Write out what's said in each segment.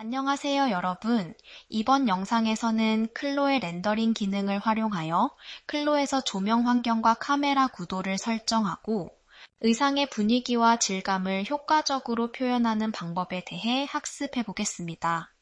안녕하세요, 여러분. 이번 영상에서는 클로의 렌더링 기능을 활용하여 클로에서 조명 환경과 카메라 구도를 설정하고 의상의 분위기와 질감을 효과적으로 표현하는 방법에 대해 학습해 보겠습니다.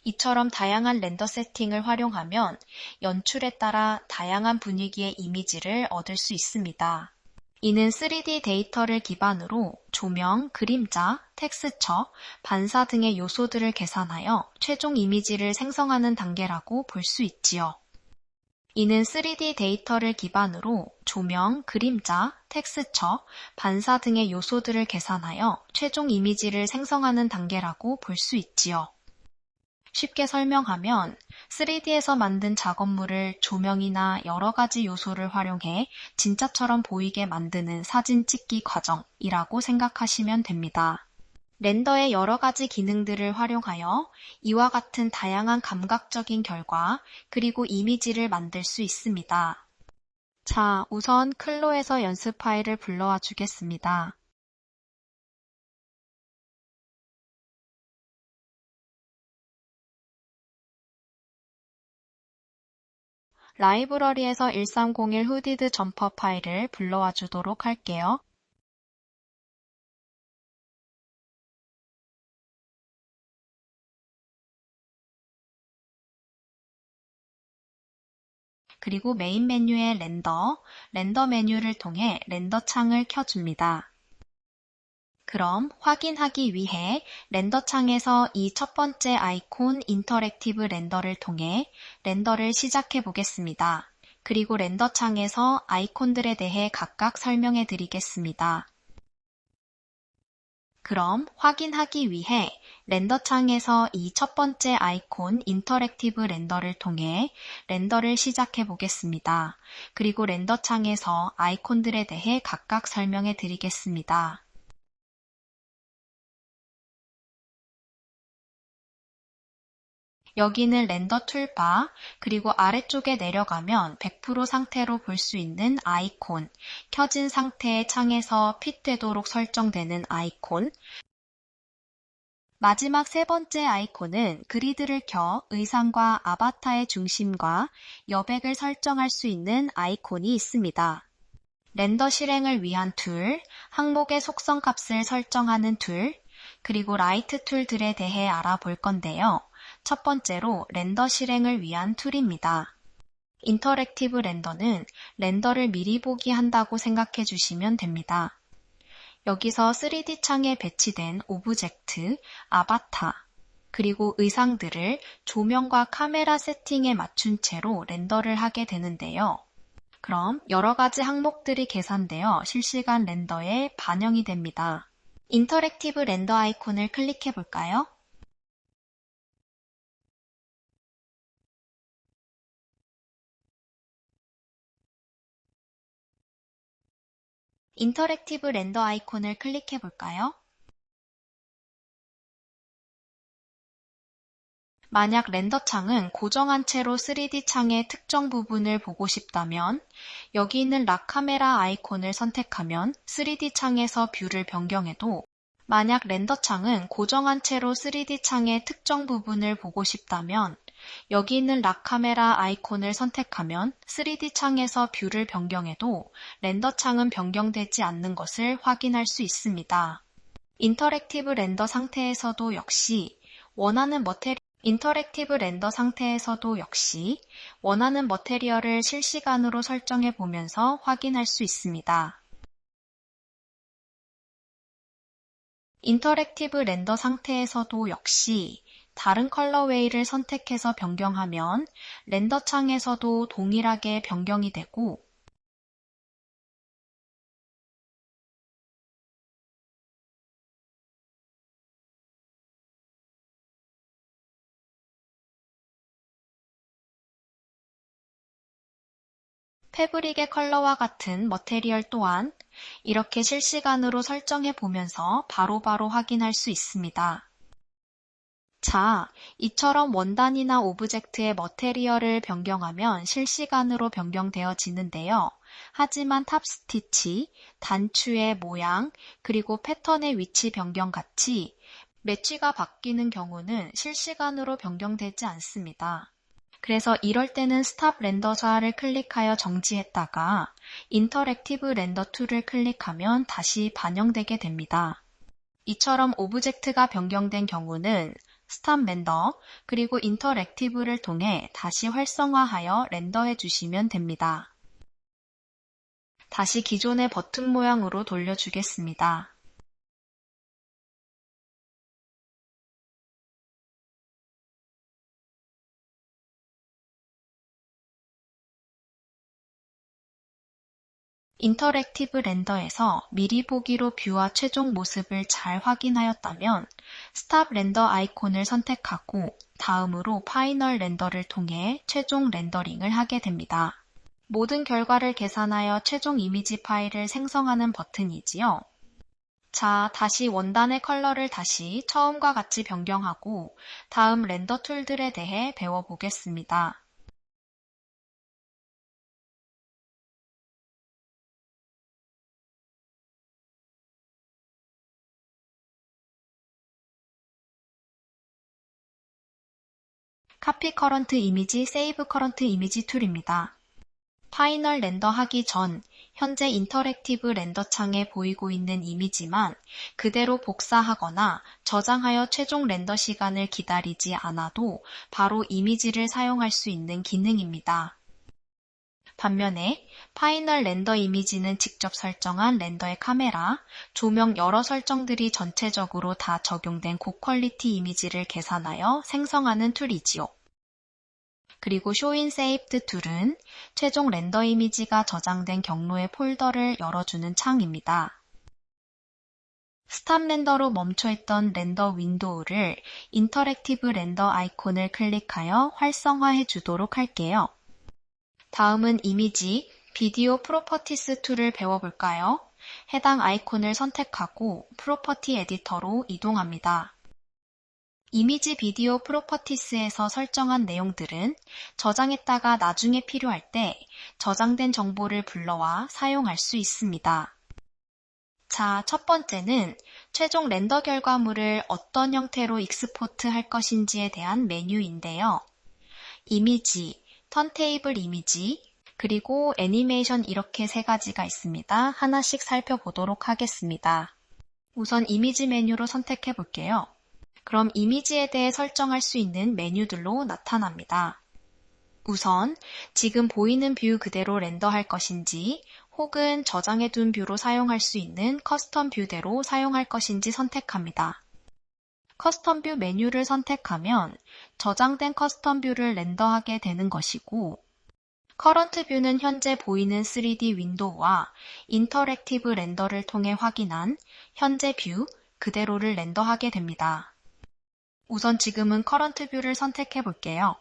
이처럼 다양한 렌더 세팅을 활용하면 연출에 따라 다양한 분위기의 이미지를 얻을 수 있습니다. 이는 3D 데이터를 기반으로 조명, 그림자, 텍스처, 반사 등의 요소들을 계산하여 최종 이미지를 생성하는 단계라고 볼 수 있지요. 이는 3D 데이터를 기반으로 조명, 그림자, 텍스처, 반사 등의 요소들을 계산하여 최종 이미지를 생성하는 단계라고 볼 수 있지요. 쉽게 설명하면 3D에서 만든 작업물을 조명이나 여러 가지 요소를 활용해 진짜처럼 보이게 만드는 사진 찍기 과정이라고 생각하시면 됩니다. 렌더의 여러 가지 기능들을 활용하여 이와 같은 다양한 감각적인 결과 그리고 이미지를 만들 수 있습니다. 자, 우선 클로에서 연습 파일을 불러와 주겠습니다. 라이브러리에서 1301 후디드 점퍼 파일을 불러와 주도록 할게요. 그리고 메인 메뉴의 렌더 메뉴를 통해 렌더 창을 켜줍니다. 그럼 확인하기 위해 렌더 창에서 이 첫 번째 아이콘 인터랙티브 렌더를 통해 렌더를 시작해 보겠습니다. 그리고 렌더 창에서 아이콘들에 대해 각각 설명해 드리겠습니다. 그럼 확인하기 위해 렌더 창에서 이 첫 번째 아이콘 인터랙티브 렌더를 통해 렌더를 시작해 보겠습니다. 그리고 렌더 창에서 아이콘들에 대해 각각 설명해 드리겠습니다. 여기는 렌더 툴바, 그리고 아래쪽에 내려가면 100% 상태로 볼 수 있는 아이콘, 켜진 상태의 창에서 핏되도록 설정되는 아이콘, 마지막 세 번째 아이콘은 그리드를 켜 의상과 아바타의 중심과 여백을 설정할 수 있는 아이콘이 있습니다. 렌더 실행을 위한 툴, 항목의 속성 값을 설정하는 툴, 그리고 라이트 툴들에 대해 알아볼 건데요. 첫 번째로 렌더 실행을 위한 툴입니다. 인터랙티브 렌더는 렌더를 미리 보기 한다고 생각해 주시면 됩니다. 여기서 3D 창에 배치된 오브젝트, 아바타, 그리고 의상들을 조명과 카메라 세팅에 맞춘 채로 렌더를 하게 되는데요. 그럼 여러 가지 항목들이 계산되어 실시간 렌더에 반영이 됩니다. 인터랙티브 렌더 아이콘을 클릭해 볼까요? 인터랙티브 렌더 아이콘을 클릭해 볼까요? 만약 렌더 창은 고정한 채로 3D 창의 특정 부분을 보고 싶다면 여기 있는 락 카메라 아이콘을 선택하면 3D 창에서 뷰를 변경해도 만약 렌더 창은 고정한 채로 3D 창의 특정 부분을 보고 싶다면 여기 있는 락 카메라 아이콘을 선택하면 3D 창에서 뷰를 변경해도 렌더 창은 변경되지 않는 것을 확인할 수 있습니다. 인터랙티브 렌더 상태에서도 역시 원하는 머테리얼을 실시간으로 설정해 보면서 확인할 수 있습니다. 인터랙티브 렌더 상태에서도 역시 다른 컬러웨이를 선택해서 변경하면 렌더 창에서도 동일하게 변경이 되고 패브릭의 컬러와 같은 머테리얼 또한 이렇게 실시간으로 설정해 보면서 바로바로 확인할 수 있습니다. 자, 이처럼 원단이나 오브젝트의 머테리얼을 변경하면 실시간으로 변경되어지는데요. 하지만 탑스티치, 단추의 모양, 그리고 패턴의 위치 변경 같이 매치가 바뀌는 경우는 실시간으로 변경되지 않습니다. 그래서 이럴 때는 스탑 렌더샤를 클릭하여 정지했다가 인터랙티브 렌더 툴을 클릭하면 다시 반영되게 됩니다. 이처럼 오브젝트가 변경된 경우는 스탑 렌더 그리고 인터랙티브를 통해 다시 활성화하여 렌더해 주시면 됩니다. 다시 기존의 버튼 모양으로 돌려주겠습니다. 인터랙티브 렌더에서 미리 보기로 뷰와 최종 모습을 잘 확인하였다면 스탑 렌더 아이콘을 선택하고 다음으로 파이널 렌더를 통해 최종 렌더링을 하게 됩니다. 모든 결과를 계산하여 최종 이미지 파일을 생성하는 버튼이지요. 자, 다시 원단의 컬러를 다시 처음과 같이 변경하고 다음 렌더 툴들에 대해 배워보겠습니다. 카피 커런트 이미지, 세이브 커런트 이미지 툴입니다. 파이널 렌더 하기 전 현재 인터랙티브 렌더 창에 보이고 있는 이미지만 그대로 복사하거나 저장하여 최종 렌더 시간을 기다리지 않아도 바로 이미지를 사용할 수 있는 기능입니다. 반면에 파이널 렌더 이미지는 직접 설정한 렌더의 카메라, 조명 여러 설정들이 전체적으로 다 적용된 고퀄리티 이미지를 계산하여 생성하는 툴이지요. 그리고 쇼인 세이브드 툴은 최종 렌더 이미지가 저장된 경로의 폴더를 열어주는 창입니다. 스탑 렌더로 멈춰있던 렌더 윈도우를 인터랙티브 렌더 아이콘을 클릭하여 활성화해 주도록 할게요. 다음은 이미지, 비디오 프로퍼티스 툴을 배워볼까요? 해당 아이콘을 선택하고 프로퍼티 에디터로 이동합니다. 이미지 비디오 프로퍼티스에서 설정한 내용들은 저장했다가 나중에 필요할 때 저장된 정보를 불러와 사용할 수 있습니다. 자, 첫 번째는 최종 렌더 결과물을 어떤 형태로 익스포트 할 것인지에 대한 메뉴인데요. 이미지, 턴테이블 이미지, 그리고 애니메이션 이렇게 세 가지가 있습니다. 하나씩 살펴보도록 하겠습니다. 우선 이미지 메뉴로 선택해 볼게요. 그럼 이미지에 대해 설정할 수 있는 메뉴들로 나타납니다. 우선 지금 보이는 뷰 그대로 렌더할 것인지 혹은 저장해둔 뷰로 사용할 수 있는 커스텀 뷰대로 사용할 것인지 선택합니다. 커스텀 뷰 메뉴를 선택하면 저장된 커스텀 뷰를 렌더하게 되는 것이고 커런트 뷰는 현재 보이는 3D 윈도우와 인터랙티브 렌더를 통해 확인한 현재 뷰 그대로를 렌더하게 됩니다. 우선 지금은 커런트 뷰를 선택해 볼게요.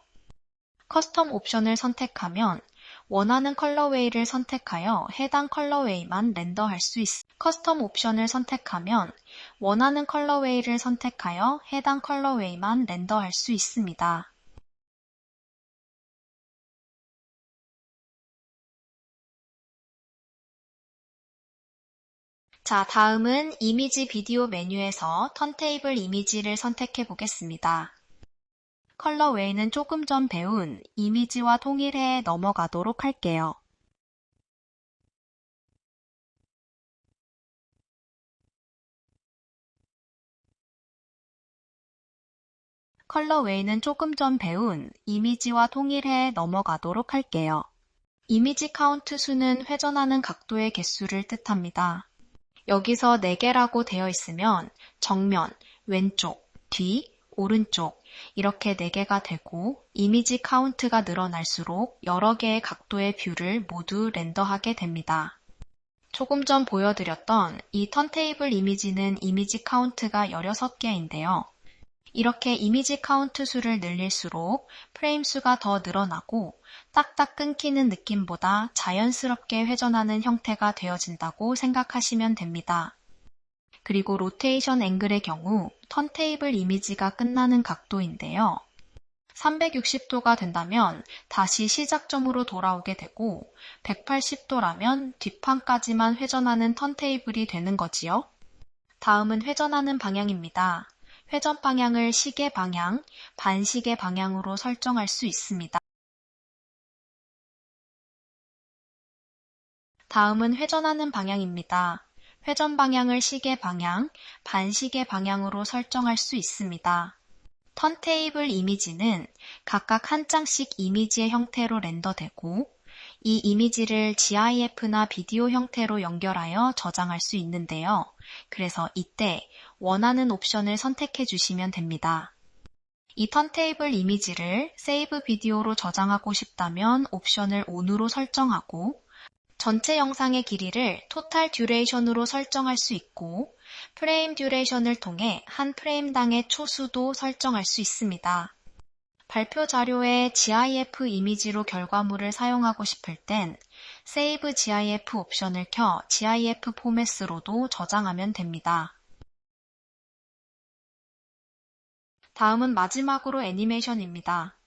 커스텀 옵션을 선택하면 원하는 컬러웨이를 선택하여 해당 컬러웨이만 렌더할 수 있습니다. 커스텀 옵션을 선택하면 원하는 컬러웨이를 선택하여 해당 컬러웨이만 렌더할 수 있습니다. 자, 다음은 이미지 비디오 메뉴에서 턴테이블 이미지를 선택해 보겠습니다. 컬러 외에는 조금 전 배운 이미지와 통일해 넘어가도록 할게요. 컬러 외에는 조금 전 배운 이미지와 통일해 넘어가도록 할게요. 이미지 카운트 수는 회전하는 각도의 개수를 뜻합니다. 여기서 4개라고 되어 있으면 정면, 왼쪽, 뒤, 오른쪽 이렇게 4개가 되고 이미지 카운트가 늘어날수록 여러 개의 각도의 뷰를 모두 렌더하게 됩니다. 조금 전 보여드렸던 이 턴테이블 이미지는 이미지 카운트가 16개인데요. 이렇게 이미지 카운트 수를 늘릴수록 프레임 수가 더 늘어나고 딱딱 끊기는 느낌보다 자연스럽게 회전하는 형태가 되어진다고 생각하시면 됩니다. 그리고 로테이션 앵글의 경우 턴테이블 이미지가 끝나는 각도인데요. 360도가 된다면 다시 시작점으로 돌아오게 되고 180도라면 뒷판까지만 회전하는 턴테이블이 되는 거지요. 다음은 회전하는 방향입니다. 회전 방향을 시계 방향, 반시계 방향으로 설정할 수 있습니다. 다음은 회전하는 방향입니다. 회전 방향을 시계 방향, 반시계 방향으로 설정할 수 있습니다. 턴테이블 이미지는 각각 한 장씩 이미지의 형태로 렌더되고 이 이미지를 GIF나 비디오 형태로 연결하여 저장할 수 있는데요. 그래서 이때 원하는 옵션을 선택해 주시면 됩니다. 이 턴테이블 이미지를 세이브 비디오로 저장하고 싶다면 옵션을 ON으로 설정하고 전체 영상의 길이를 토탈 듀레이션으로 설정할 수 있고 프레임 듀레이션을 통해 한 프레임당의 초수도 설정할 수 있습니다. 발표 자료에 GIF 이미지로 결과물을 사용하고 싶을 땐 Save GIF 옵션을 켜 GIF 포맷으로도 저장하면 됩니다. 다음은 마지막으로 애니메이션입니다.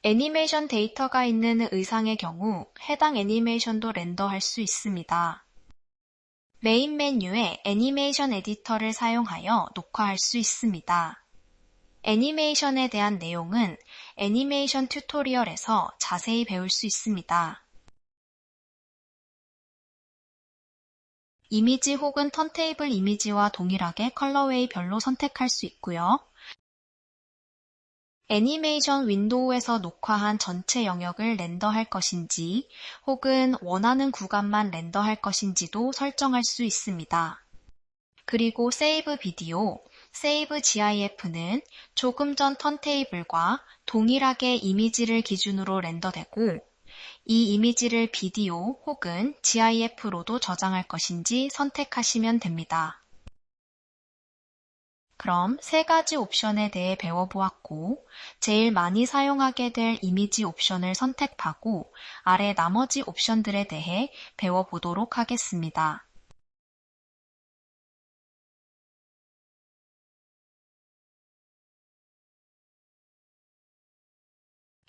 애니메이션 데이터가 있는 의상의 경우 해당 애니메이션도 렌더할 수 있습니다. 메인 메뉴에 애니메이션 에디터를 사용하여 녹화할 수 있습니다. 애니메이션에 대한 내용은 애니메이션 튜토리얼에서 자세히 배울 수 있습니다. 이미지 혹은 턴테이블 이미지와 동일하게 컬러웨이별로 선택할 수 있고요. 애니메이션 윈도우에서 녹화한 전체 영역을 렌더할 것인지 혹은 원하는 구간만 렌더할 것인지도 설정할 수 있습니다. 그리고 세이브 비디오, 세이브 GIF는 조금 전 턴테이블과 동일하게 이미지를 기준으로 렌더되고 이 이미지를 비디오 혹은 GIF로도 저장할 것인지 선택하시면 됩니다. 그럼 세 가지 옵션에 대해 배워보았고 제일 많이 사용하게 될 이미지 옵션을 선택하고 아래 나머지 옵션들에 대해 배워보도록 하겠습니다.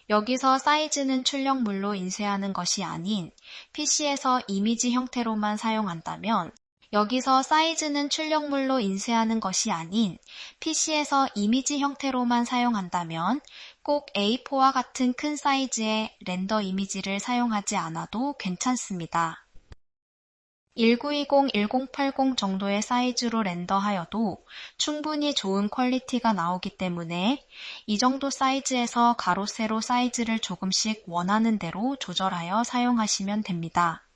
여기서 사이즈는 출력물로 인쇄하는 것이 아닌 PC에서 이미지 형태로만 사용한다면 여기서 사이즈는 출력물로 인쇄하는 것이 아닌 PC에서 이미지 형태로만 사용한다면 꼭 A4와 같은 큰 사이즈의 렌더 이미지를 사용하지 않아도 괜찮습니다. 1920, 1080 정도의 사이즈로 렌더하여도 충분히 좋은 퀄리티가 나오기 때문에 이 정도 사이즈에서 가로 세로 사이즈를 조금씩 원하는 대로 조절하여 사용하시면 됩니다.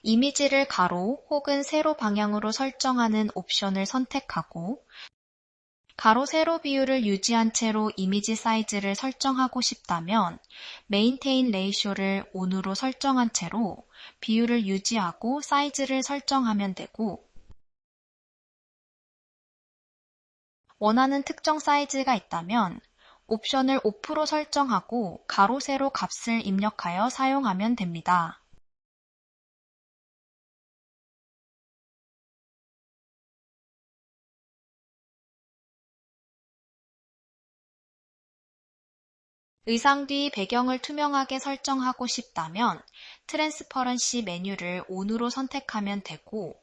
이미지를 가로 혹은 세로 방향으로 설정하는 옵션을 선택하고 가로 세로 비율을 유지한 채로 이미지 사이즈를 설정하고 싶다면 메인테인 레이쇼를 ON으로 설정한 채로 비율을 유지하고 사이즈를 설정하면 되고 원하는 특정 사이즈가 있다면 옵션을 OFF로 설정하고 가로 세로 값을 입력하여 사용하면 됩니다. 의상 뒤 배경을 투명하게 설정하고 싶다면 트랜스퍼런시 메뉴를 ON으로 선택하면 되고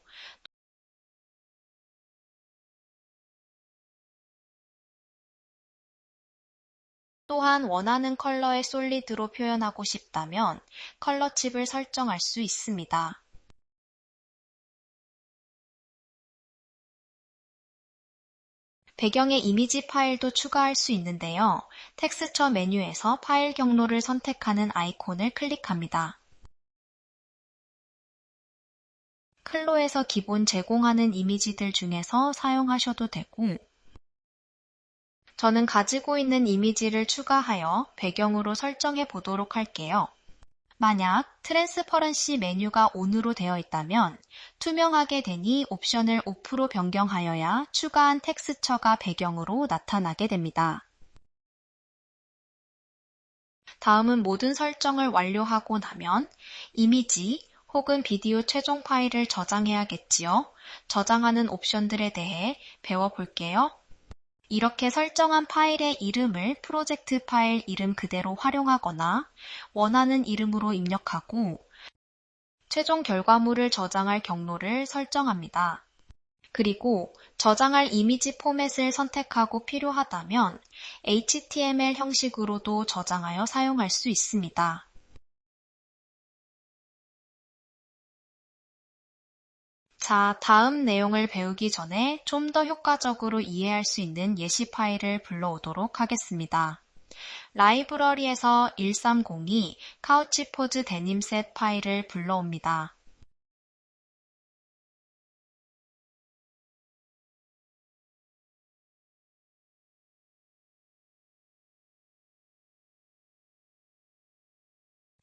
또한 원하는 컬러의 솔리드로 표현하고 싶다면 컬러 칩을 설정할 수 있습니다. 배경에 이미지 파일도 추가할 수 있는데요. 텍스처 메뉴에서 파일 경로를 선택하는 아이콘을 클릭합니다. 클로에서 기본 제공하는 이미지들 중에서 사용하셔도 되고 저는 가지고 있는 이미지를 추가하여 배경으로 설정해 보도록 할게요. 만약 트랜스퍼런시 메뉴가 ON으로 되어 있다면 투명하게 되니 옵션을 OFF로 변경하여야 추가한 텍스처가 배경으로 나타나게 됩니다. 다음은 모든 설정을 완료하고 나면 이미지 혹은 비디오 최종 파일을 저장해야겠지요. 저장하는 옵션들에 대해 배워볼게요. 이렇게 설정한 파일의 이름을 프로젝트 파일 이름 그대로 활용하거나 원하는 이름으로 입력하고 최종 결과물을 저장할 경로를 설정합니다. 그리고 저장할 이미지 포맷을 선택하고 필요하다면 HTML 형식으로도 저장하여 사용할 수 있습니다. 자, 다음 내용을 배우기 전에 좀 더 효과적으로 이해할 수 있는 예시 파일을 불러오도록 하겠습니다. 라이브러리에서 1302 카우치 포즈 데님 셋 파일을 불러옵니다.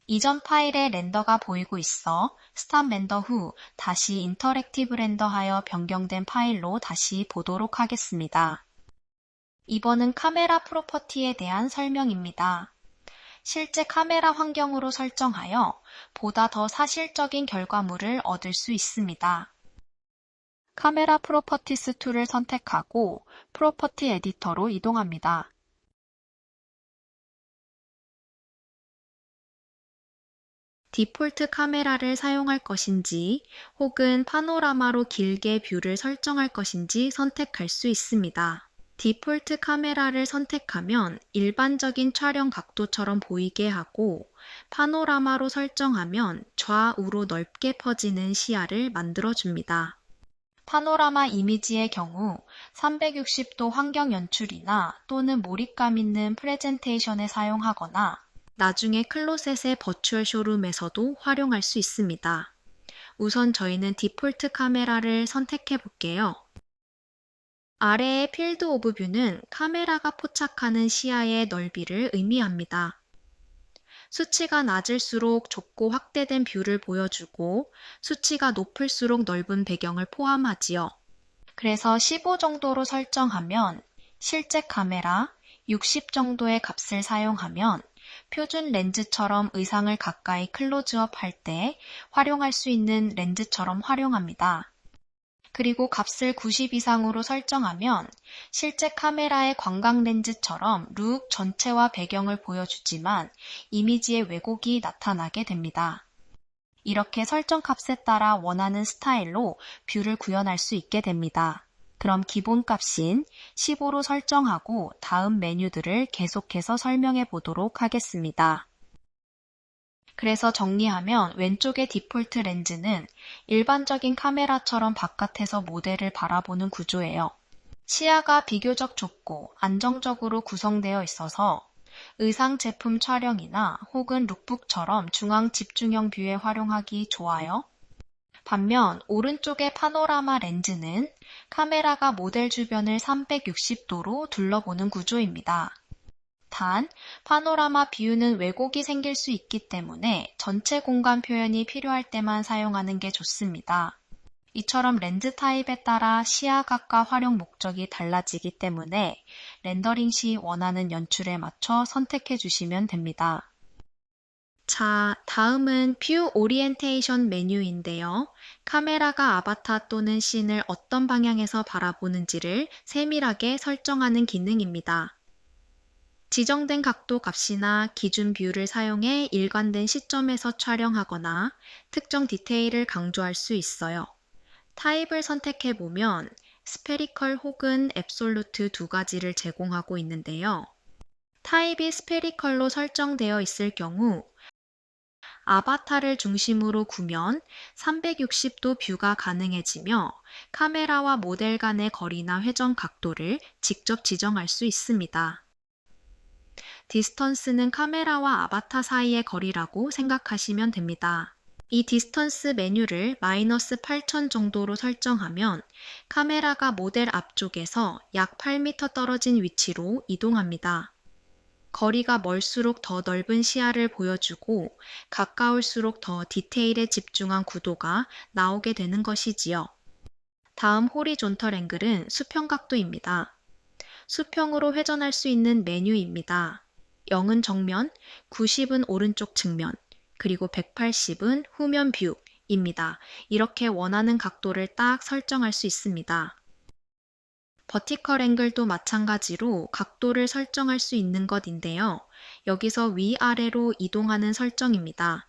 이전 파일의 렌더가 보이고 있어 스탑 렌더 후 다시 인터랙티브 렌더하여 변경된 파일로 다시 보도록 하겠습니다. 이번은 카메라 프로퍼티에 대한 설명입니다. 실제 카메라 환경으로 설정하여 보다 더 사실적인 결과물을 얻을 수 있습니다. 카메라 프로퍼티스 툴을 선택하고 프로퍼티 에디터로 이동합니다. 디폴트 카메라를 사용할 것인지 혹은 파노라마로 길게 뷰를 설정할 것인지 선택할 수 있습니다. 디폴트 카메라를 선택하면 일반적인 촬영 각도처럼 보이게 하고 파노라마로 설정하면 좌우로 넓게 퍼지는 시야를 만들어줍니다. 파노라마 이미지의 경우 360도 환경 연출이나 또는 몰입감 있는 프레젠테이션에 사용하거나 나중에 클로셋의 버추얼 쇼룸에서도 활용할 수 있습니다. 우선 저희는 디폴트 카메라를 선택해 볼게요. 아래의 필드 오브 뷰는 카메라가 포착하는 시야의 넓이를 의미합니다. 수치가 낮을수록 좁고 확대된 뷰를 보여주고 수치가 높을수록 넓은 배경을 포함하지요. 그래서 15 정도로 설정하면 실제 카메라, 60 정도의 값을 사용하면 표준 렌즈처럼 의상을 가까이 클로즈업 할 때 활용할 수 있는 렌즈처럼 활용합니다. 그리고 값을 90 이상으로 설정하면 실제 카메라의 광각 렌즈처럼 룩 전체와 배경을 보여주지만 이미지의 왜곡이 나타나게 됩니다. 이렇게 설정 값에 따라 원하는 스타일로 뷰를 구현할 수 있게 됩니다. 그럼 기본 값인 15로 설정하고 다음 메뉴들을 계속해서 설명해 보도록 하겠습니다. 그래서 정리하면 왼쪽의 디폴트 렌즈는 일반적인 카메라처럼 바깥에서 모델을 바라보는 구조예요. 시야가 비교적 좁고 안정적으로 구성되어 있어서 의상 제품 촬영이나 혹은 룩북처럼 중앙 집중형 뷰에 활용하기 좋아요. 반면 오른쪽의 파노라마 렌즈는 카메라가 모델 주변을 360도로 둘러보는 구조입니다. 단, 파노라마 뷰는 왜곡이 생길 수 있기 때문에 전체 공간 표현이 필요할 때만 사용하는 게 좋습니다. 이처럼 렌즈 타입에 따라 시야각과 활용 목적이 달라지기 때문에 렌더링 시 원하는 연출에 맞춰 선택해 주시면 됩니다. 자, 다음은 뷰 오리엔테이션 메뉴인데요. 카메라가 아바타 또는 씬을 어떤 방향에서 바라보는지를 세밀하게 설정하는 기능입니다. 지정된 각도 값이나 기준 뷰를 사용해 일관된 시점에서 촬영하거나 특정 디테일을 강조할 수 있어요. 타입을 선택해보면 스페리컬 혹은 앱솔루트 두 가지를 제공하고 있는데요. 타입이 스페리컬로 설정되어 있을 경우 아바타를 중심으로 구면 360도 뷰가 가능해지며 카메라와 모델 간의 거리나 회전 각도를 직접 지정할 수 있습니다. 디스턴스는 카메라와 아바타 사이의 거리라고 생각하시면 됩니다. 이 디스턴스 메뉴를 -8000 정도로 설정하면 카메라가 모델 앞쪽에서 약 8m 떨어진 위치로 이동합니다. 거리가 멀수록 더 넓은 시야를 보여주고 가까울수록 더 디테일에 집중한 구도가 나오게 되는 것이지요. 다음 호리존털 앵글은 수평 각도입니다. 수평으로 회전할 수 있는 메뉴입니다. 0은 정면, 90은 오른쪽 측면, 그리고 180은 후면 뷰, 입니다. 이렇게 원하는 각도를 딱 설정할 수 있습니다. 버티컬 앵글도 마찬가지로 각도를 설정할 수 있는 것인데요. 여기서 위아래로 이동하는 설정입니다.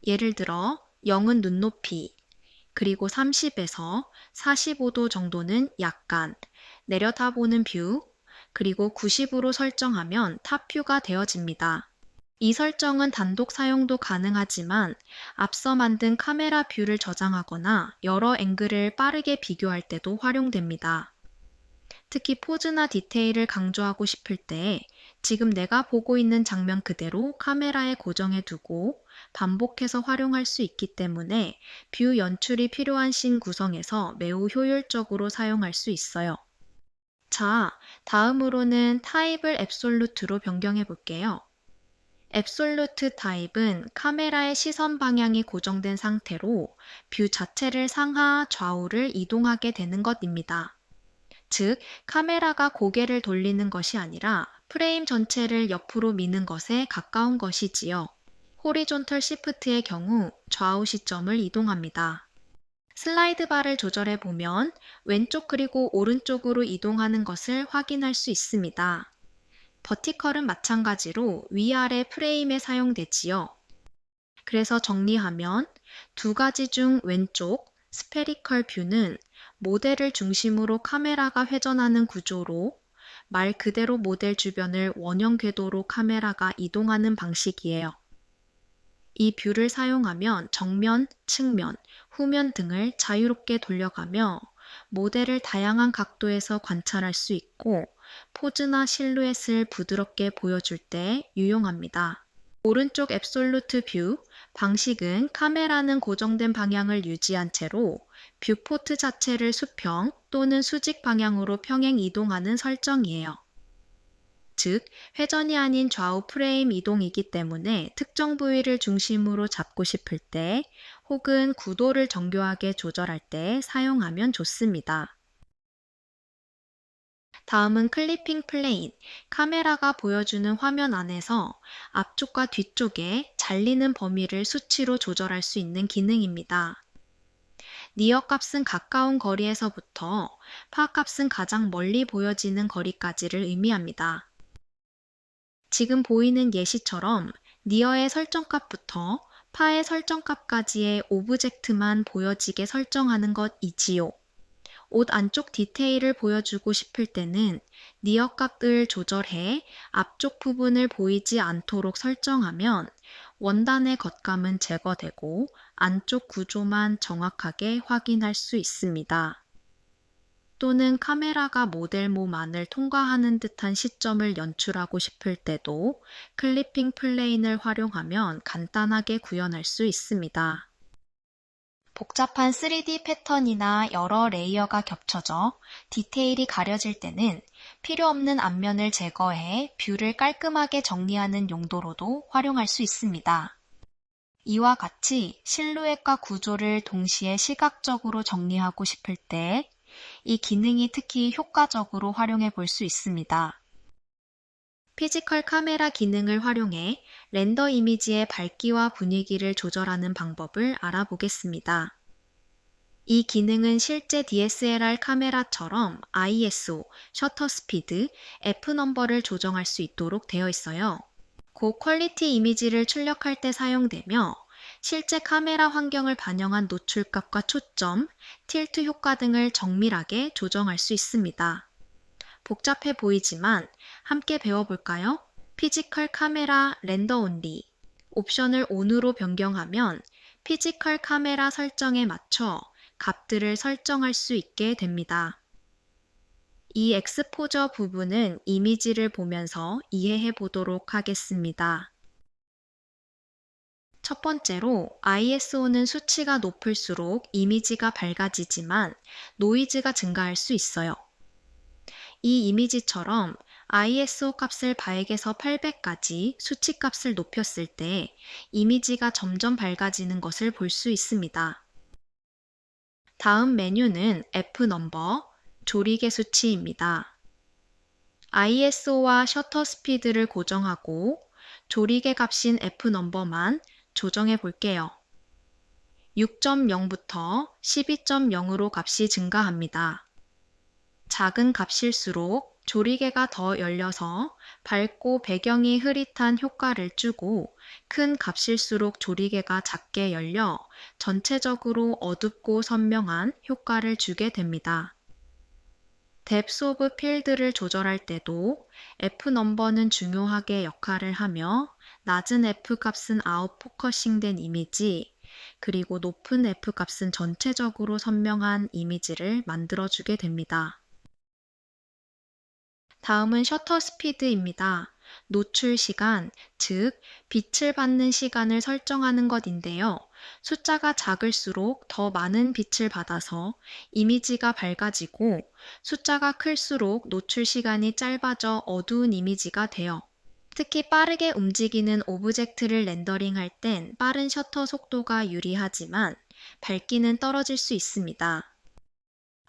예를 들어 0은 눈높이, 그리고 30에서 45도 정도는 약간, 내려다보는 뷰, 그리고 90으로 설정하면 탑뷰가 되어집니다. 이 설정은 단독 사용도 가능하지만 앞서 만든 카메라 뷰를 저장하거나 여러 앵글을 빠르게 비교할 때도 활용됩니다. 특히 포즈나 디테일을 강조하고 싶을 때 지금 내가 보고 있는 장면 그대로 카메라에 고정해 두고 반복해서 활용할 수 있기 때문에 뷰 연출이 필요한 씬 구성에서 매우 효율적으로 사용할 수 있어요. 자, 다음으로는 타입을 앱솔루트로 변경해 볼게요. 앱솔루트 타입은 카메라의 시선 방향이 고정된 상태로 뷰 자체를 상하, 좌우를 이동하게 되는 것입니다. 즉, 카메라가 고개를 돌리는 것이 아니라 프레임 전체를 옆으로 미는 것에 가까운 것이지요. 호리존털 시프트의 경우 좌우 시점을 이동합니다. 슬라이드 바를 조절해 보면 왼쪽 그리고 오른쪽으로 이동하는 것을 확인할 수 있습니다. 버티컬은 마찬가지로 위아래 프레임에 사용되지요. 그래서 정리하면 두 가지 중 왼쪽 스페리컬 뷰는 모델을 중심으로 카메라가 회전하는 구조로 말 그대로 모델 주변을 원형 궤도로 카메라가 이동하는 방식이에요. 이 뷰를 사용하면 정면, 측면, 후면 등을 자유롭게 돌려가며 모델을 다양한 각도에서 관찰할 수 있고 포즈나 실루엣을 부드럽게 보여줄 때 유용합니다. 오른쪽 앱솔루트 뷰 방식은 카메라는 고정된 방향을 유지한 채로 뷰포트 자체를 수평 또는 수직 방향으로 평행 이동하는 설정이에요. 즉, 회전이 아닌 좌우 프레임 이동이기 때문에 특정 부위를 중심으로 잡고 싶을 때 혹은 구도를 정교하게 조절할 때 사용하면 좋습니다. 다음은 클리핑 플레인, 카메라가 보여주는 화면 안에서 앞쪽과 뒤쪽에 잘리는 범위를 수치로 조절할 수 있는 기능입니다. 니어 값은 가까운 거리에서부터 파 값은 가장 멀리 보여지는 거리까지를 의미합니다. 지금 보이는 예시처럼 니어의 설정값부터 파의 설정값까지의 오브젝트만 보여지게 설정하는 것이지요. 옷 안쪽 디테일을 보여주고 싶을 때는 니어 값을 조절해 앞쪽 부분을 보이지 않도록 설정하면 원단의 겉감은 제거되고 안쪽 구조만 정확하게 확인할 수 있습니다. 또는 카메라가 모델 몸 안을 통과하는 듯한 시점을 연출하고 싶을 때도 클리핑 플레인을 활용하면 간단하게 구현할 수 있습니다. 복잡한 3D 패턴이나 여러 레이어가 겹쳐져 디테일이 가려질 때는 필요 없는 앞면을 제거해 뷰를 깔끔하게 정리하는 용도로도 활용할 수 있습니다. 이와 같이 실루엣과 구조를 동시에 시각적으로 정리하고 싶을 때 이 기능이 특히 효과적으로 활용해 볼 수 있습니다. 피지컬 카메라 기능을 활용해 렌더 이미지의 밝기와 분위기를 조절하는 방법을 알아보겠습니다. 이 기능은 실제 DSLR 카메라처럼 ISO, 셔터 스피드, F넘버를 조정할 수 있도록 되어 있어요. 고퀄리티 이미지를 출력할 때 사용되며 실제 카메라 환경을 반영한 노출값과 초점, 틸트 효과 등을 정밀하게 조정할 수 있습니다. 복잡해 보이지만 함께 배워볼까요? 피지컬 카메라 렌더 온리 옵션을 ON으로 변경하면 피지컬 카메라 설정에 맞춰 값들을 설정할 수 있게 됩니다. 이 엑스포저 부분은 이미지를 보면서 이해해 보도록 하겠습니다. 첫 번째로 ISO는 수치가 높을수록 이미지가 밝아지지만 노이즈가 증가할 수 있어요. 이 이미지처럼 ISO 값을 100에서 800까지 수치 값을 높였을 때 이미지가 점점 밝아지는 것을 볼 수 있습니다. 다음 메뉴는 F넘버, 조리개 수치입니다. ISO와 셔터 스피드를 고정하고 조리개 값인 F넘버만 조정해 볼게요. 6.0부터 12.0으로 값이 증가합니다. 작은 값일수록 조리개가 더 열려서 밝고 배경이 흐릿한 효과를 주고, 큰 값일수록 조리개가 작게 열려 전체적으로 어둡고 선명한 효과를 주게 됩니다. 뎁스 오브 필드를 조절할 때도 F 넘버는 중요하게 역할을 하며, 낮은 F 값은 아웃 포커싱 된 이미지, 그리고 높은 F 값은 전체적으로 선명한 이미지를 만들어주게 됩니다. 다음은 셔터 스피드입니다. 노출 시간, 즉 빛을 받는 시간을 설정하는 것인데요. 숫자가 작을수록 더 많은 빛을 받아서 이미지가 밝아지고, 숫자가 클수록 노출 시간이 짧아져 어두운 이미지가 돼요. 특히 빠르게 움직이는 오브젝트를 렌더링할 땐 빠른 셔터 속도가 유리하지만 밝기는 떨어질 수 있습니다.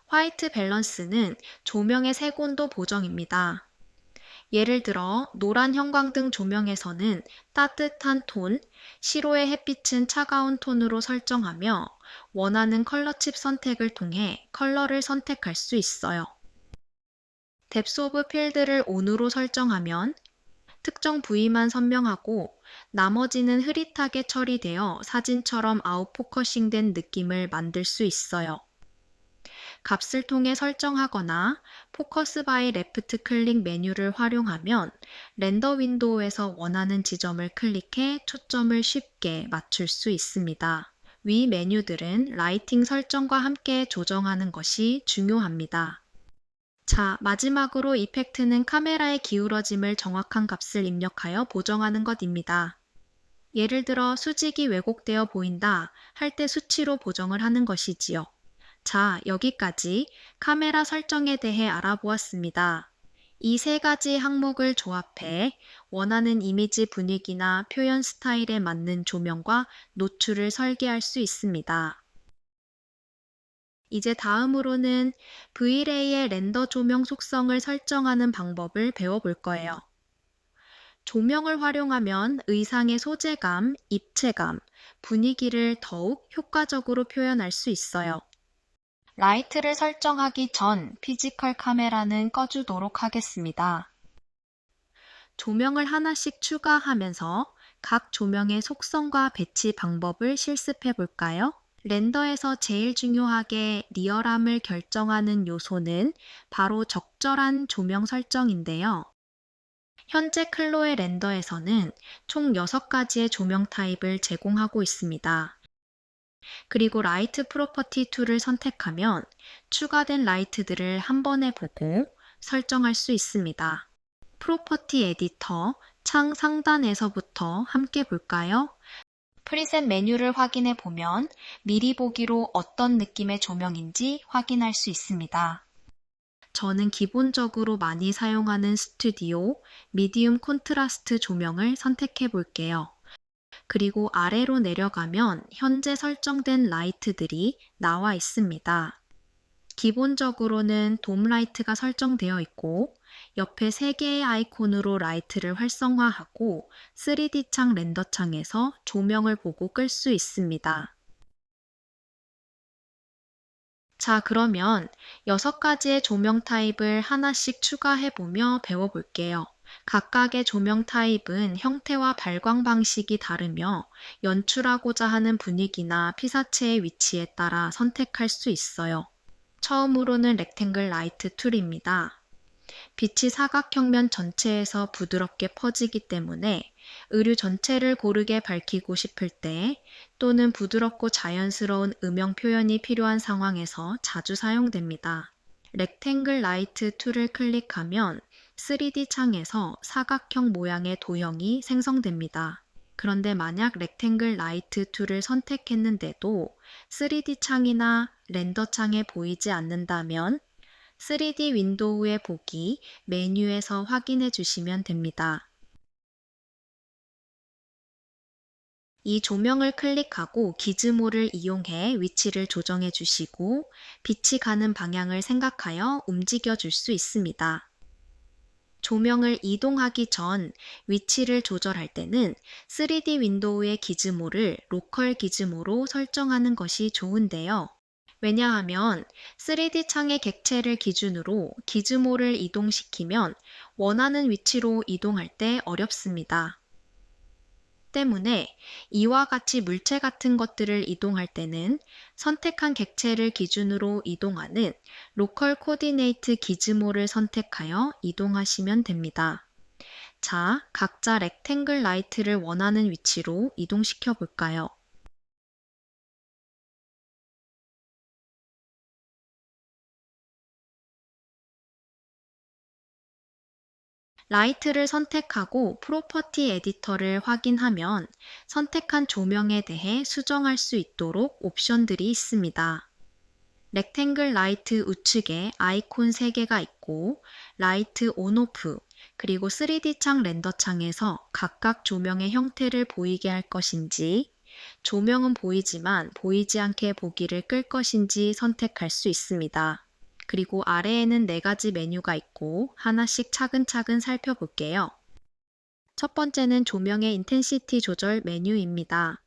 화이트 밸런스는 조명의 색온도 보정입니다. 예를 들어 노란 형광등 조명에서는 따뜻한 톤, 시로의 햇빛은 차가운 톤으로 설정하며, 원하는 컬러 칩 선택을 통해 컬러를 선택할 수 있어요. 뎁스 오브 필드를 ON으로 설정하면 특정 부위만 선명하고, 나머지는 흐릿하게 처리되어 사진처럼 아웃포커싱 된 느낌을 만들 수 있어요. 값을 통해 설정하거나 포커스 바이 레프트 클릭 메뉴를 활용하면 렌더 윈도우에서 원하는 지점을 클릭해 초점을 쉽게 맞출 수 있습니다. 위 메뉴들은 라이팅 설정과 함께 조정하는 것이 중요합니다. 자, 마지막으로 이펙트는 카메라의 기울어짐을 정확한 값을 입력하여 보정하는 것입니다. 예를 들어 수직이 왜곡되어 보인다 할 때 수치로 보정을 하는 것이지요. 자, 여기까지 카메라 설정에 대해 알아보았습니다. 이 세 가지 항목을 조합해 원하는 이미지 분위기나 표현 스타일에 맞는 조명과 노출을 설계할 수 있습니다. 이제 다음으로는 V-Ray의 렌더 조명 속성을 설정하는 방법을 배워볼 거예요. 조명을 활용하면 의상의 소재감, 입체감, 분위기를 더욱 효과적으로 표현할 수 있어요. 라이트를 설정하기 전 피지컬 카메라는 꺼주도록 하겠습니다. 조명을 하나씩 추가하면서 각 조명의 속성과 배치 방법을 실습해 볼까요? 렌더에서 제일 중요하게 리얼함을 결정하는 요소는 바로 적절한 조명 설정인데요. 현재 클로에 렌더에서는 총 6가지의 조명 타입을 제공하고 있습니다. 그리고 라이트 프로퍼티 툴을 선택하면 추가된 라이트들을 한 번에 보고 설정할 수 있습니다. 프로퍼티 에디터 창 상단에서부터 함께 볼까요? 프리셋 메뉴를 확인해 보면 미리 보기로 어떤 느낌의 조명인지 확인할 수 있습니다. 저는 기본적으로 많이 사용하는 스튜디오 미디움 콘트라스트 조명을 선택해 볼게요. 그리고 아래로 내려가면 현재 설정된 라이트들이 나와 있습니다. 기본적으로는 돔 라이트가 설정되어 있고, 옆에 3개의 아이콘으로 라이트를 활성화하고 3D 창 렌더 창에서 조명을 보고 끌 수 있습니다. 자, 그러면 6가지의 조명 타입을 하나씩 추가해보며 배워볼게요. 각각의 조명 타입은 형태와 발광 방식이 다르며 연출하고자 하는 분위기나 피사체의 위치에 따라 선택할 수 있어요. 처음으로는 렉탱글 라이트 툴입니다. 빛이 사각형면 전체에서 부드럽게 퍼지기 때문에 의류 전체를 고르게 밝히고 싶을 때, 또는 부드럽고 자연스러운 음영 표현이 필요한 상황에서 자주 사용됩니다. 렉탱글 라이트 툴을 클릭하면 3D 창에서 사각형 모양의 도형이 생성됩니다. 그런데 만약 렉탱글 라이트 툴을 선택했는데도 3D 창이나 렌더 창에 보이지 않는다면 3D 윈도우의 보기 메뉴에서 확인해 주시면 됩니다. 이 조명을 클릭하고 기즈모를 이용해 위치를 조정해 주시고 빛이 가는 방향을 생각하여 움직여 줄 수 있습니다. 조명을 이동하기 전 위치를 조절할 때는 3D 윈도우의 기즈모를 로컬 기즈모로 설정하는 것이 좋은데요. 왜냐하면 3D 창의 객체를 기준으로 기즈모를 이동시키면 원하는 위치로 이동할 때 어렵습니다. 때문에 이와 같이 물체 같은 것들을 이동할 때는 선택한 객체를 기준으로 이동하는 로컬 코디네이트 기즈모를 선택하여 이동하시면 됩니다. 자, 각자 렉탱글 라이트를 원하는 위치로 이동시켜 볼까요? 라이트를 선택하고 프로퍼티 에디터를 확인하면 선택한 조명에 대해 수정할 수 있도록 옵션들이 있습니다. 렉탱글 라이트 우측에 아이콘 3개가 있고 라이트 온오프 그리고 3D 창 렌더 창에서 각각 조명의 형태를 보이게 할 것인지 조명은 보이지만 보이지 않게 보기를 끌 것인지 선택할 수 있습니다. 그리고 아래에는 4가지 메뉴가 있고 하나씩 차근차근 살펴볼게요. 첫 번째는 조명의 인텐시티 조절 메뉴입니다.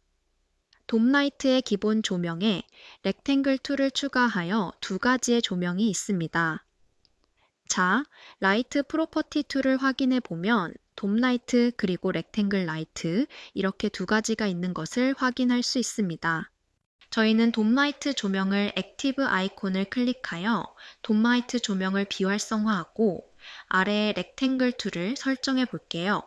돔라이트의 기본 조명에 렉탱글 툴을 추가하여 2가지의 조명이 있습니다. 자, 라이트 프로퍼티 툴을 확인해 보면 돔라이트 그리고 렉탱글 라이트 이렇게 2가지가 있는 것을 확인할 수 있습니다. 저희는 돔라이트 조명을 액티브 아이콘을 클릭하여 돔라이트 조명을 비활성화하고 아래에 렉탱글 툴을 설정해 볼게요.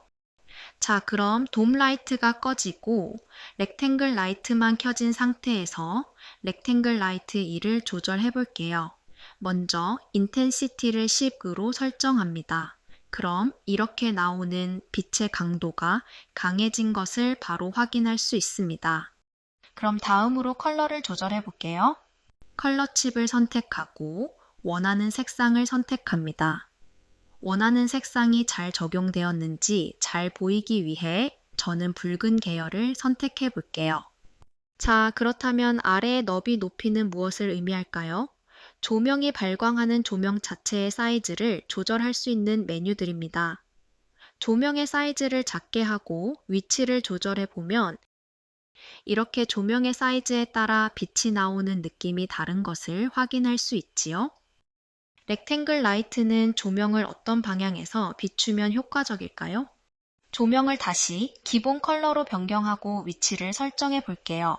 자, 그럼 돔라이트가 꺼지고 렉탱글 라이트만 켜진 상태에서 렉탱글 라이트 2를 조절해 볼게요. 먼저 인텐시티를 10으로 설정합니다. 그럼 이렇게 나오는 빛의 강도가 강해진 것을 바로 확인할 수 있습니다. 그럼 다음으로 컬러를 조절해 볼게요. 컬러 칩을 선택하고 원하는 색상을 선택합니다. 원하는 색상이 잘 적용되었는지 잘 보이기 위해 저는 붉은 계열을 선택해 볼게요. 자, 그렇다면 아래의 너비 높이는 무엇을 의미할까요? 조명이 발광하는 조명 자체의 사이즈를 조절할 수 있는 메뉴들입니다. 조명의 사이즈를 작게 하고 위치를 조절해 보면 이렇게 조명의 사이즈에 따라 빛이 나오는 느낌이 다른 것을 확인할 수 있지요. 렉탱글 라이트는 조명을 어떤 방향에서 비추면 효과적일까요? 조명을 다시 기본 컬러로 변경하고 위치를 설정해 볼게요.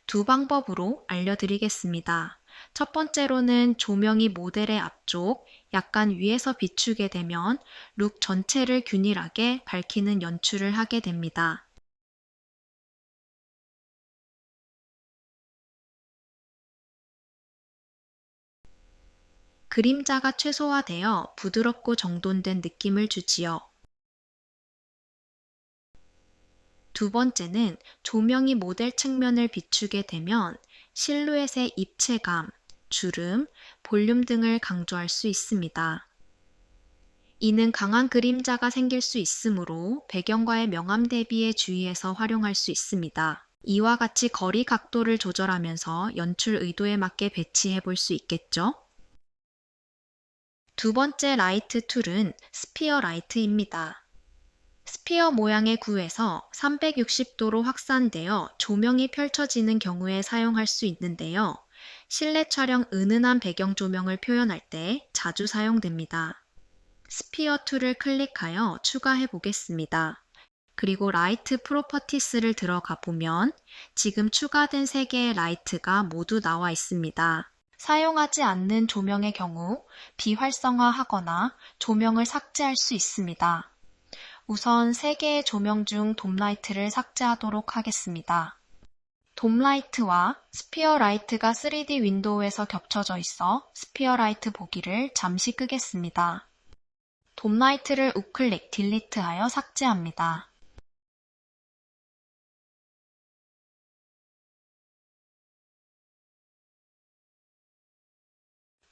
두 방법으로 알려드리겠습니다. 첫 번째로는 조명이 모델의 앞쪽, 약간 위에서 비추게 되면 룩 전체를 균일하게 밝히는 연출을 하게 됩니다. 그림자가 최소화되어 부드럽고 정돈된 느낌을 주지요. 두 번째는 조명이 모델 측면을 비추게 되면 실루엣의 입체감, 주름, 볼륨 등을 강조할 수 있습니다. 이는 강한 그림자가 생길 수 있으므로 배경과의 명암 대비에 주의해서 활용할 수 있습니다. 이와 같이 거리 각도를 조절하면서 연출 의도에 맞게 배치해 볼 수 있겠죠? 두 번째 라이트 툴은 스피어 라이트입니다. 스피어 모양의 구에서 360도로 확산되어 조명이 펼쳐지는 경우에 사용할 수 있는데요. 실내 촬영 은은한 배경 조명을 표현할 때 자주 사용됩니다. 스피어 툴을 클릭하여 추가해 보겠습니다. 그리고 라이트 프로퍼티스를 들어가 보면 지금 추가된 3개의 라이트가 모두 나와 있습니다. 사용하지 않는 조명의 경우 비활성화하거나 조명을 삭제할 수 있습니다. 우선 3개의 조명 중 돔라이트를 삭제하도록 하겠습니다. 돔라이트와 스피어 라이트가 3D 윈도우에서 겹쳐져 있어 스피어 라이트 보기를 잠시 끄겠습니다. 돔라이트를 우클릭 딜리트하여 삭제합니다.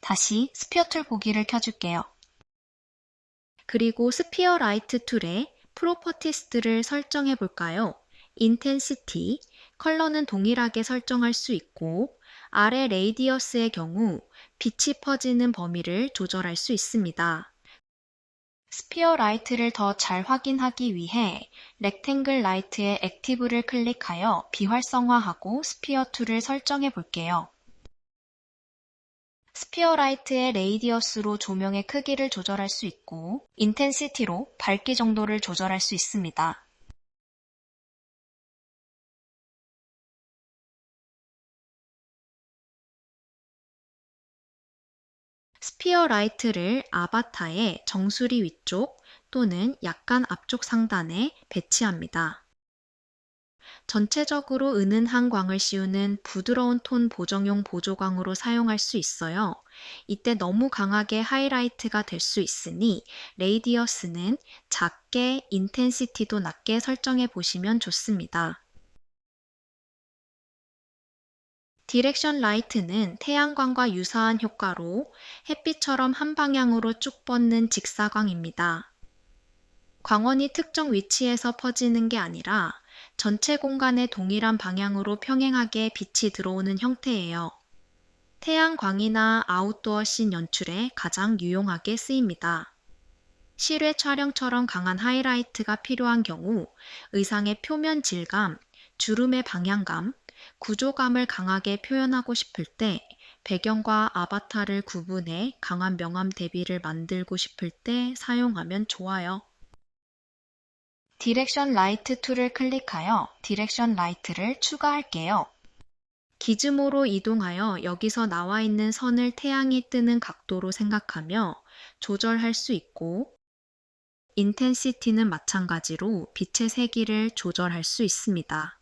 다시 스피어 툴 보기를 켜줄게요. 그리고 스피어 라이트 툴에 프로퍼티스들을 설정해 볼까요? 인텐시티, 컬러는 동일하게 설정할 수 있고 아래 레이디어스의 경우 빛이 퍼지는 범위를 조절할 수 있습니다. 스피어 라이트를 더 잘 확인하기 위해 렉탱글 라이트의 액티브를 클릭하여 비활성화하고 스피어 2를 설정해 볼게요. 스피어 라이트의 레이디어스로 조명의 크기를 조절할 수 있고 인텐시티로 밝기 정도를 조절할 수 있습니다. 스피어 라이트를 아바타의 정수리 위쪽 또는 약간 앞쪽 상단에 배치합니다. 전체적으로 은은한 광을 씌우는 부드러운 톤 보정용 보조광으로 사용할 수 있어요. 이때 너무 강하게 하이라이트가 될 수 있으니 레이디어스는 작게 인텐시티도 낮게 설정해 보시면 좋습니다. 디렉션 라이트는 태양광과 유사한 효과로 햇빛처럼 한 방향으로 쭉 뻗는 직사광입니다. 광원이 특정 위치에서 퍼지는 게 아니라 전체 공간에 동일한 방향으로 평행하게 빛이 들어오는 형태예요. 태양광이나 아웃도어 씬 연출에 가장 유용하게 쓰입니다. 실외 촬영처럼 강한 하이라이트가 필요한 경우 의상의 표면 질감, 주름의 방향감, 구조감을 강하게 표현하고 싶을 때 배경과 아바타를 구분해 강한 명암 대비를 만들고 싶을 때 사용하면 좋아요. 디렉션 라이트 툴을 클릭하여 디렉션 라이트를 추가할게요. 기즈모로 이동하여 여기서 나와 있는 선을 태양이 뜨는 각도로 생각하며 조절할 수 있고 인텐시티는 마찬가지로 빛의 세기를 조절할 수 있습니다.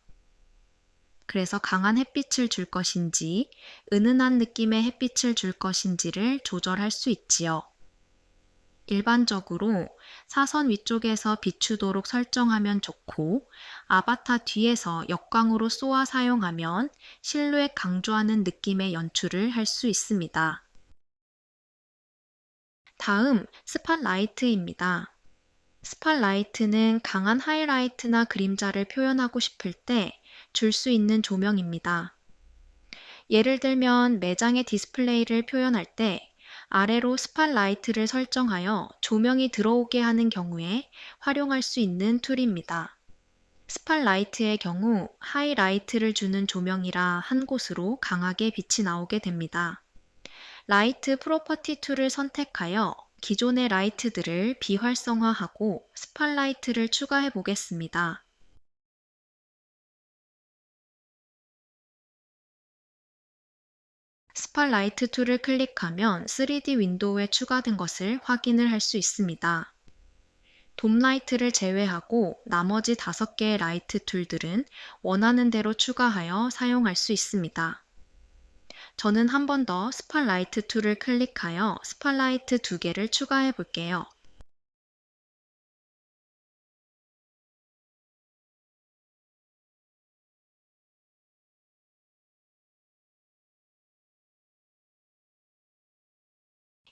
그래서 강한 햇빛을 줄 것인지 은은한 느낌의 햇빛을 줄 것인지를 조절할 수 있지요. 일반적으로 사선 위쪽에서 비추도록 설정하면 좋고 아바타 뒤에서 역광으로 쏘아 사용하면 실루엣 강조하는 느낌의 연출을 할 수 있습니다. 다음 스팟라이트입니다. 스팟라이트는 강한 하이라이트나 그림자를 표현하고 싶을 때 줄 수 있는 조명입니다. 예를 들면 매장의 디스플레이를 표현할 때 아래로 스팟라이트를 설정하여 조명이 들어오게 하는 경우에 활용할 수 있는 툴입니다. 스팟라이트의 경우 하이라이트를 주는 조명이라 한 곳으로 강하게 빛이 나오게 됩니다. 라이트 프로퍼티 툴을 선택하여 기존의 라이트들을 비활성화하고 스팟라이트를 추가해 보겠습니다. 스팟라이트 툴을 클릭하면 3D 윈도우에 추가된 것을 확인을 할 수 있습니다. 돔 라이트를 제외하고 나머지 5개의 라이트 툴들은 원하는 대로 추가하여 사용할 수 있습니다. 저는 한 번 더 스팟라이트 툴을 클릭하여 스팟라이트 2개를 추가해 볼게요.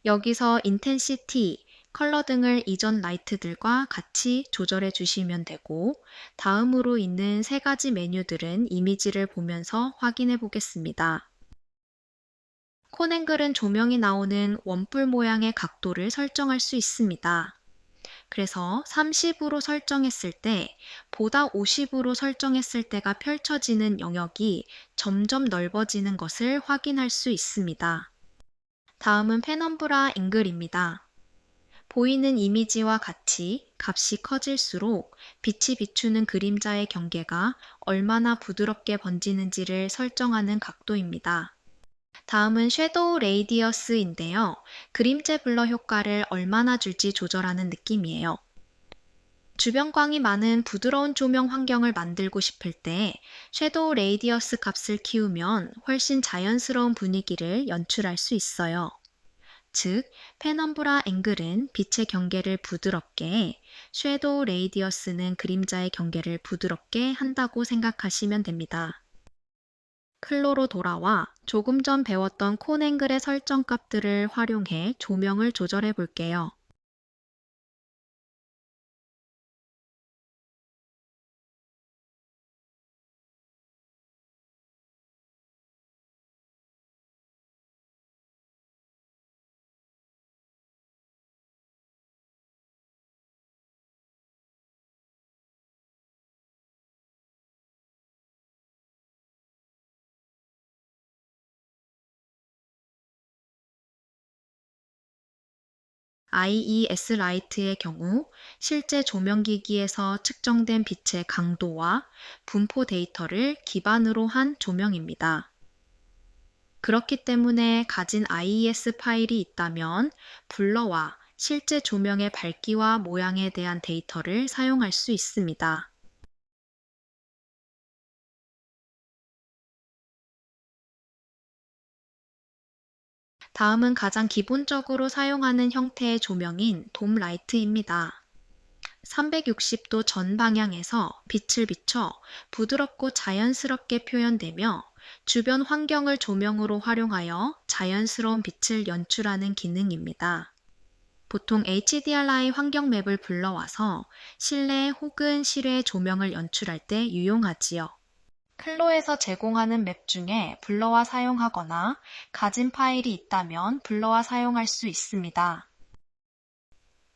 여기서 인텐시티, 컬러 등을 이전 라이트들과 같이 조절해 주시면 되고 다음으로 있는 3가지 메뉴들은 이미지를 보면서 확인해 보겠습니다. 콘앵글은 조명이 나오는 원뿔 모양의 각도를 설정할 수 있습니다. 그래서 30으로 설정했을 때 보다 50으로 설정했을 때가 펼쳐지는 영역이 점점 넓어지는 것을 확인할 수 있습니다. 다음은 페넘브라 앵글입니다. 보이는 이미지와 같이 값이 커질수록 빛이 비추는 그림자의 경계가 얼마나 부드럽게 번지는지를 설정하는 각도입니다. 다음은 섀도우 레이디어스인데요. 그림체 블러 효과를 얼마나 줄지 조절하는 느낌이에요. 주변광이 많은 부드러운 조명 환경을 만들고 싶을 때 섀도우 레이디어스 값을 키우면 훨씬 자연스러운 분위기를 연출할 수 있어요. 즉, 페넘브라 앵글은 빛의 경계를 부드럽게, 섀도우 레이디어스는 그림자의 경계를 부드럽게 한다고 생각하시면 됩니다. 클로로 돌아와 조금 전 배웠던 콘 앵글의 설정 값들을 활용해 조명을 조절해 볼게요. IES 라이트의 경우 실제 조명기기에서 측정된 빛의 강도와 분포 데이터를 기반으로 한 조명입니다. 그렇기 때문에 가진 IES 파일이 있다면 블러와 실제 조명의 밝기와 모양에 대한 데이터를 사용할 수 있습니다. 다음은 가장 기본적으로 사용하는 형태의 조명인 돔 라이트입니다. 360도 전 방향에서 빛을 비춰 부드럽고 자연스럽게 표현되며 주변 환경을 조명으로 활용하여 자연스러운 빛을 연출하는 기능입니다. 보통 HDRI 환경 맵을 불러와서 실내 혹은 실외 조명을 연출할 때 유용하지요. 클로에서 제공하는 맵 중에 블러와 사용하거나 가진 파일이 있다면 블러와 사용할 수 있습니다.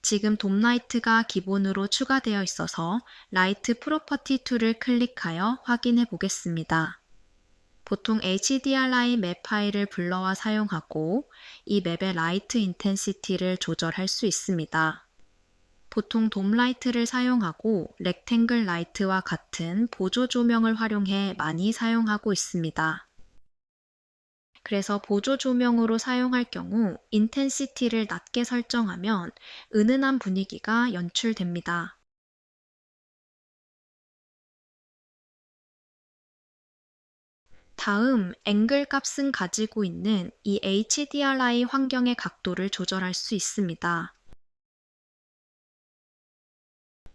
지금 돔라이트가 기본으로 추가되어 있어서 라이트 프로퍼티 툴을 클릭하여 확인해 보겠습니다. 보통 HDRI 맵 파일을 블러와 사용하고 이 맵의 라이트 인텐시티를 조절할 수 있습니다. 보통 돔라이트를 사용하고 렉탱글 라이트와 같은 보조 조명을 활용해 많이 사용하고 있습니다. 그래서 보조 조명으로 사용할 경우 인텐시티를 낮게 설정하면 은은한 분위기가 연출됩니다. 다음, 앵글 값은 가지고 있는 이 HDRI 환경의 각도를 조절할 수 있습니다.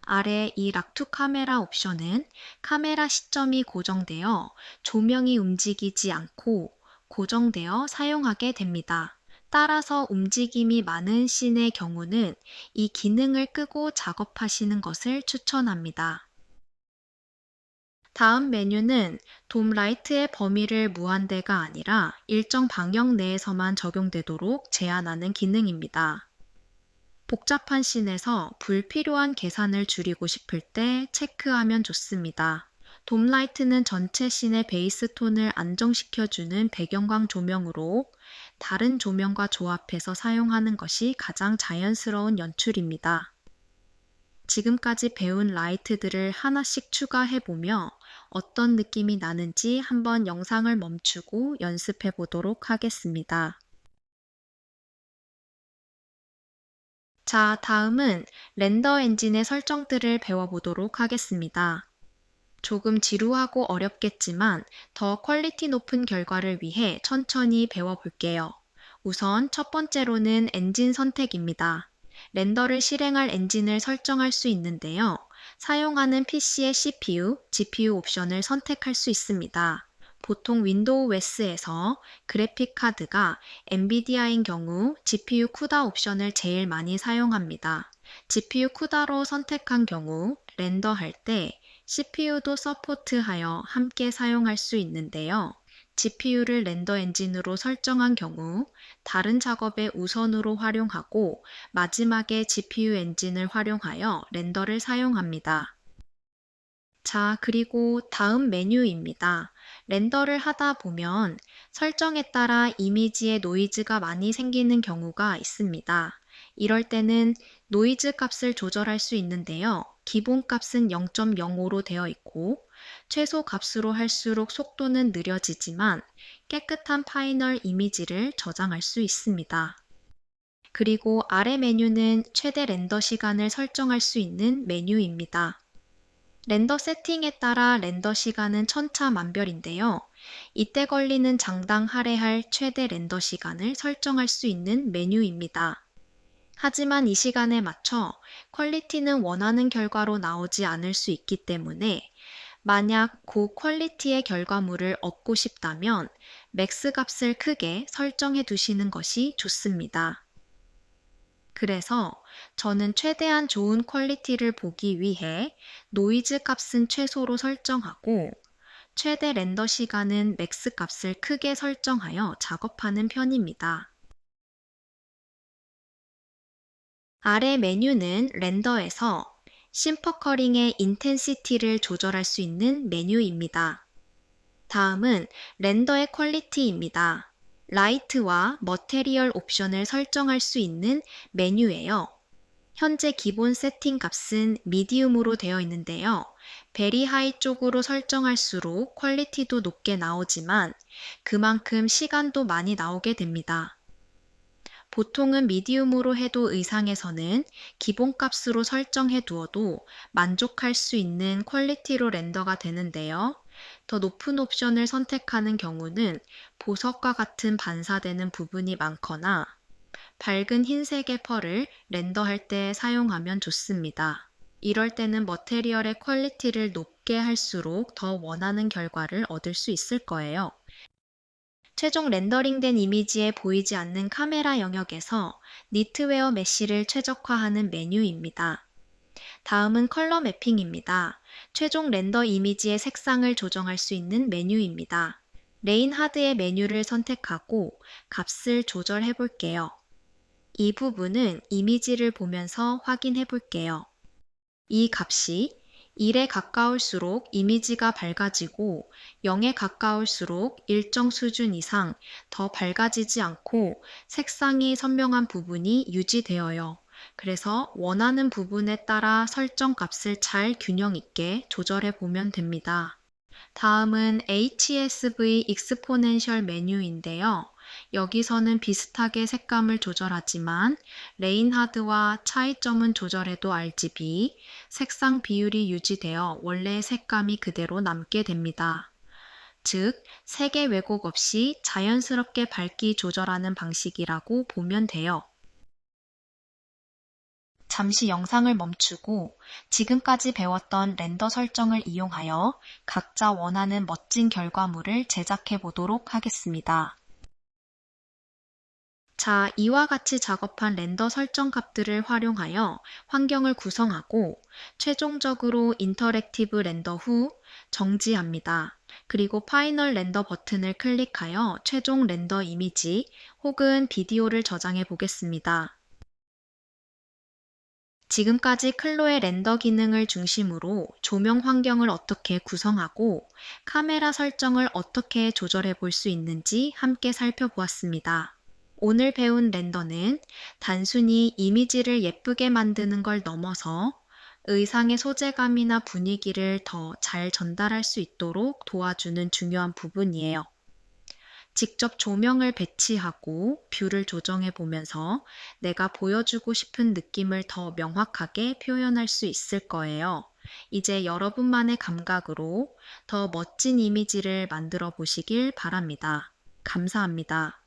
아래 이 락투 카메라 옵션은 카메라 시점이 고정되어 조명이 움직이지 않고 고정되어 사용하게 됩니다. 따라서 움직임이 많은 씬의 경우는 이 기능을 끄고 작업하시는 것을 추천합니다. 다음 메뉴는 돔 라이트의 범위를 무한대가 아니라 일정 방역 내에서만 적용되도록 제한하는 기능입니다. 복잡한 씬에서 불필요한 계산을 줄이고 싶을 때 체크하면 좋습니다. 돔 라이트는 전체 씬의 베이스 톤을 안정시켜주는 배경광 조명으로 다른 조명과 조합해서 사용하는 것이 가장 자연스러운 연출입니다. 지금까지 배운 라이트들을 하나씩 추가해보며 어떤 느낌이 나는지 한번 영상을 멈추고 연습해 보도록 하겠습니다. 자, 다음은 렌더 엔진의 설정들을 배워보도록 하겠습니다. 조금 지루하고 어렵겠지만 더 퀄리티 높은 결과를 위해 천천히 배워볼게요. 우선 첫 번째로는 엔진 선택입니다. 렌더를 실행할 엔진을 설정할 수 있는데요. 사용하는 PC의 CPU, GPU 옵션을 선택할 수 있습니다. 보통 윈도우 OS에서 그래픽 카드가 엔비디아인 경우 GPU 쿠다 옵션을 제일 많이 사용합니다. GPU 쿠다로 선택한 경우 렌더할 때 CPU도 서포트하여 함께 사용할 수 있는데요. GPU를 렌더 엔진으로 설정한 경우 다른 작업에 우선으로 활용하고 마지막에 GPU 엔진을 활용하여 렌더를 사용합니다. 자, 그리고 다음 메뉴입니다. 렌더를 하다 보면 설정에 따라 이미지에 노이즈가 많이 생기는 경우가 있습니다. 이럴 때는 노이즈 값을 조절할 수 있는데요. 기본 값은 0.05로 되어 있고 최소 값으로 할수록 속도는 느려지지만 깨끗한 파이널 이미지를 저장할 수 있습니다. 그리고 아래 메뉴는 최대 렌더 시간을 설정할 수 있는 메뉴입니다. 렌더 세팅에 따라 렌더 시간은 천차만별인데요. 이때 걸리는 장당 할애할 최대 렌더 시간을 설정할 수 있는 메뉴입니다. 하지만 이 시간에 맞춰 퀄리티는 원하는 결과로 나오지 않을 수 있기 때문에 만약 고퀄리티의 결과물을 얻고 싶다면 맥스 값을 크게 설정해 두시는 것이 좋습니다. 그래서 저는 최대한 좋은 퀄리티를 보기 위해 노이즈 값은 최소로 설정하고 최대 렌더 시간은 맥스 값을 크게 설정하여 작업하는 편입니다. 아래 메뉴는 렌더에서 심퍼커링의 인텐시티를 조절할 수 있는 메뉴입니다. 다음은 렌더의 퀄리티입니다. 라이트와 머테리얼 옵션을 설정할 수 있는 메뉴예요. 현재 기본 세팅 값은 미디움으로 되어 있는데요. 베리 하이 쪽으로 설정할수록 퀄리티도 높게 나오지만 그만큼 시간도 많이 나오게 됩니다. 보통은 미디움으로 해도 의상에서는 기본값으로 설정해 두어도 만족할 수 있는 퀄리티로 렌더가 되는데요. 더 높은 옵션을 선택하는 경우는 보석과 같은 반사되는 부분이 많거나 밝은 흰색의 펄을 렌더할 때 사용하면 좋습니다. 이럴 때는 머테리얼의 퀄리티를 높게 할수록 더 원하는 결과를 얻을 수 있을 거예요. 최종 렌더링된 이미지에 보이지 않는 카메라 영역에서 니트웨어 메쉬를 최적화하는 메뉴입니다. 다음은 컬러 매핑입니다. 최종 렌더 이미지의 색상을 조정할 수 있는 메뉴입니다. 레인하드의 메뉴를 선택하고 값을 조절해 볼게요. 이 부분은 이미지를 보면서 확인해 볼게요. 이 값이 1에 가까울수록 이미지가 밝아지고 0에 가까울수록 일정 수준 이상 더 밝아지지 않고 색상이 선명한 부분이 유지되어요. 그래서 원하는 부분에 따라 설정 값을 잘 균형 있게 조절해 보면 됩니다. 다음은 HSV 익스포넨셜 메뉴인데요. 여기서는 비슷하게 색감을 조절하지만 레인하드와 차이점은 조절해도 RGB, 색상 비율이 유지되어 원래의 색감이 그대로 남게 됩니다. 즉, 색의 왜곡 없이 자연스럽게 밝기 조절하는 방식이라고 보면 돼요. 잠시 영상을 멈추고 지금까지 배웠던 렌더 설정을 이용하여 각자 원하는 멋진 결과물을 제작해 보도록 하겠습니다. 자, 이와 같이 작업한 렌더 설정 값들을 활용하여 환경을 구성하고 최종적으로 인터랙티브 렌더 후 정지합니다. 그리고 파이널 렌더 버튼을 클릭하여 최종 렌더 이미지 혹은 비디오를 저장해 보겠습니다. 지금까지 클로의 렌더 기능을 중심으로 조명 환경을 어떻게 구성하고 카메라 설정을 어떻게 조절해 볼 수 있는지 함께 살펴보았습니다. 오늘 배운 렌더는 단순히 이미지를 예쁘게 만드는 걸 넘어서 의상의 소재감이나 분위기를 더 잘 전달할 수 있도록 도와주는 중요한 부분이에요. 직접 조명을 배치하고 뷰를 조정해 보면서 내가 보여주고 싶은 느낌을 더 명확하게 표현할 수 있을 거예요. 이제 여러분만의 감각으로 더 멋진 이미지를 만들어 보시길 바랍니다. 감사합니다.